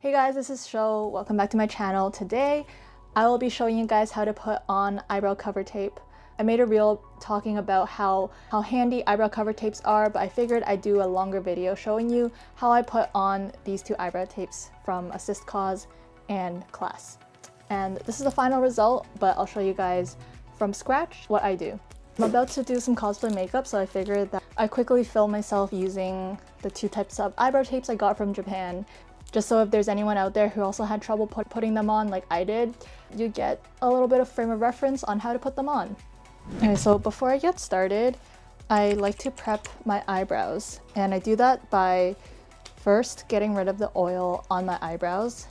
Hey guys, this is Sho. Welcome back to my channel. Today, I will be showing you guys how to put on eyebrow cover tape. I made a reel talking about how handy eyebrow cover tapes are, but I figured I'd do a longer video showing you how I put on these two eyebrow tapes from Assist Cosplay and Classe. And this is the final result, but I'll show you guys from scratch what I do. I'm about to do some cosplay makeup, so I figured that I quickly film myself using the two types of eyebrow tapes I got from Japan, just so if there's anyone out there who also had trouble putting them on like I did, you get a little bit of frame of reference on how to put them on. Okay, so before I get started, I like to prep my eyebrows, and I do that by first getting rid of the oil on my eyebrows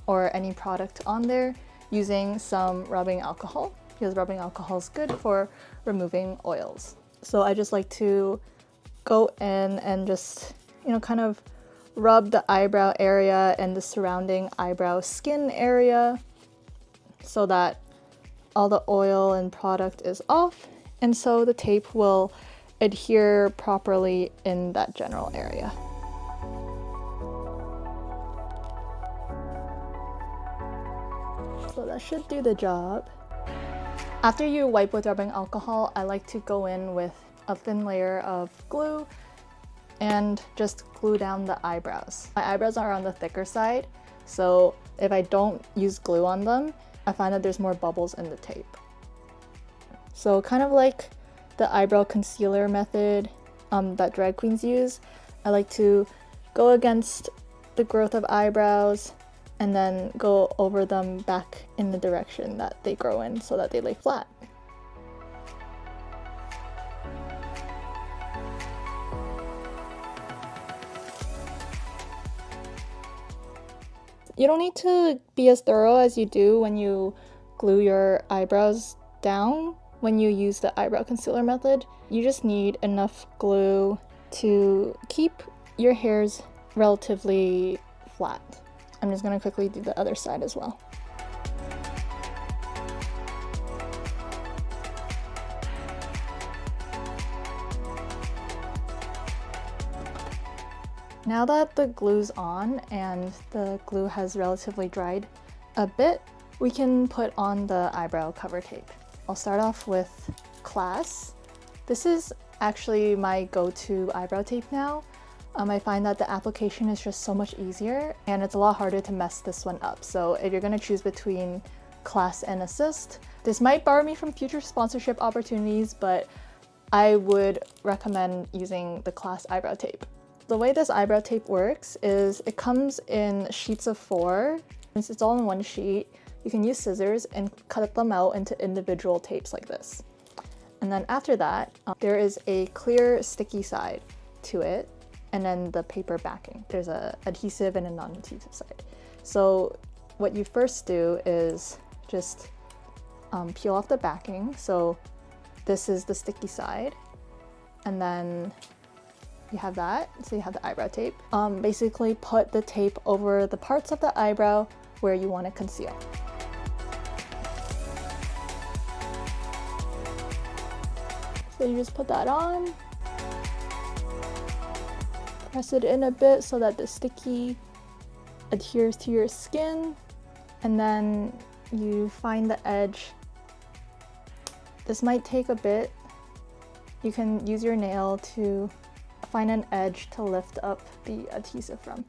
or any product on there using some rubbing alcohol, because rubbing alcohol is good for removing oils. So I just like to go in and just, kind of rub the eyebrow area and the surrounding eyebrow skin area so that all the oil and product is off, and so the tape will adhere properly in that general area. So that should do the job. After you wipe with rubbing alcohol, I like to go in with a thin layer of glue and just glue down the eyebrows. My eyebrows are on the thicker side, so if I don't use glue on them, I find that there's more bubbles in the tape. So kind of like the eyebrow concealer method that drag queens use, I like to go against the growth of eyebrows and then go over them back in the direction that they grow in so that they lay flat. You don't need to be as thorough as you do when you glue your eyebrows down when you use the eyebrow concealer method. You just need enough glue to keep your hairs relatively flat. I'm just going to quickly do the other side as well. Now that the glue's on and the glue has relatively dried a bit, we can put on the eyebrow cover tape. I'll start off with Classe. This is actually my go-to eyebrow tape now. I find that the application is just so much easier and it's a lot harder to mess this one up. So if you're going to choose between Classe and Assist, this might bar me from future sponsorship opportunities, but I would recommend using the Classe eyebrow tape. The way this eyebrow tape works is it comes in sheets of 4. Since it's all in one sheet, you can use scissors and cut them out into individual tapes like this. And then after that, there is a clear sticky side to it, and then the paper backing. There's an adhesive and a non-adhesive side. So what you first do is just peel off the backing. So this is the sticky side, and then you have that, so you have the eyebrow tape. Basically put the tape over the parts of the eyebrow where you want to conceal. So you just put that on, press it in a bit so that the sticky adheres to your skin, and then you find the edge. This might take a bit. You can use your nail to find an edge to lift up the adhesive from.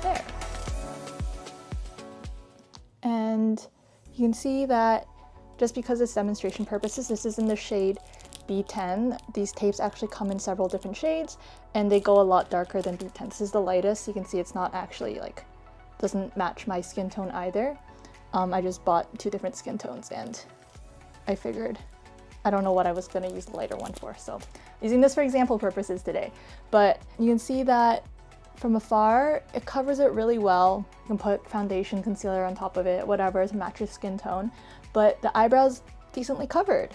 There. And you can see that just because it's demonstration purposes, this is in the shade B10. These tapes actually come in several different shades and they go a lot darker than B10. This is the lightest. You can see it's not actually doesn't match my skin tone either. I just bought 2 different skin tones and I figured I don't know what I was going to use the lighter one for, so using this for example purposes today. But you can see that from afar it covers it really well. You can put foundation, concealer on top of it, whatever to match your skin tone, but the eyebrow's decently covered.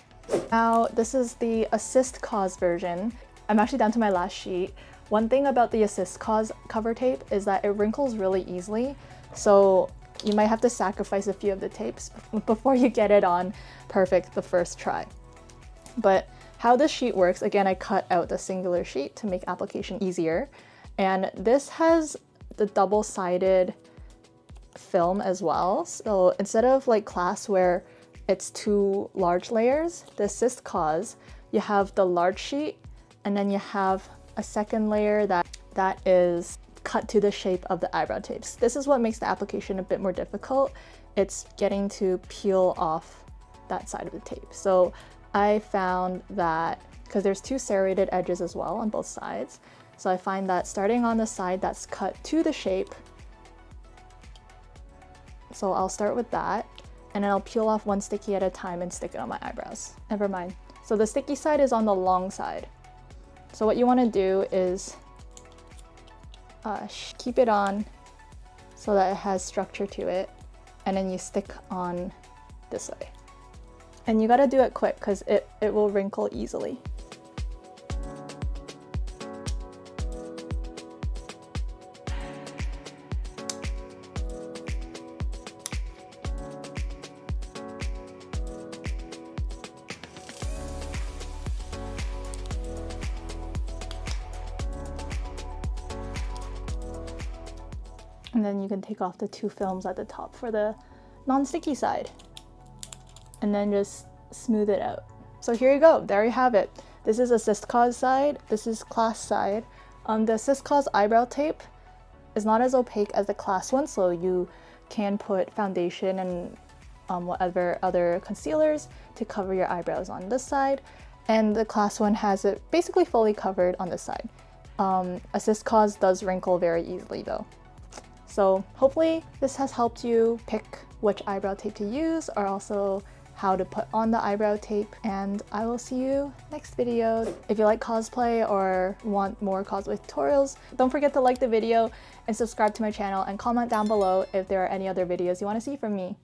Now this is the Assist Cosplay version. I'm actually down to my last sheet. One thing about the Assist Cosplay cover tape is that it wrinkles really easily, so you might have to sacrifice a few of the tapes before you get it on perfect the first try. But How this sheet works, again, I cut out the singular sheet to make application easier. And this has the double-sided film as well. So instead of like Classe where it's 2 large layers, the Assist Cos, you have the large sheet and then you have a second layer that is cut to the shape of the eyebrow tapes. This is what makes the application a bit more difficult. It's getting to peel off that side of the tape. So I found that, because there's 2 serrated edges as well on both sides, so I find that starting on the side that's cut to the shape, so I'll start with that, and then I'll peel off 1 sticky at a time and stick it on my eyebrows. Never mind. So the sticky side is on the long side. So what you want to do is keep it on so that it has structure to it, and then you stick on this way. And you gotta do it quick because it will wrinkle easily. And then you can take off the 2 films at the top for the non-sticky side. And then just smooth it out. So here you go, there you have it. This is Assist Cos side, this is Classe side. The Assist Cos eyebrow tape is not as opaque as the Classe one, so you can put foundation and whatever other concealers to cover your eyebrows on this side. And the Classe one has it basically fully covered on this side. Assist Cos does wrinkle very easily though. So hopefully this has helped you pick which eyebrow tape to use, or also how to put on the eyebrow tape, and I will see you next video. If you like cosplay or want more cosplay tutorials, don't forget to like the video and subscribe to my channel and comment down below if there are any other videos you want to see from me.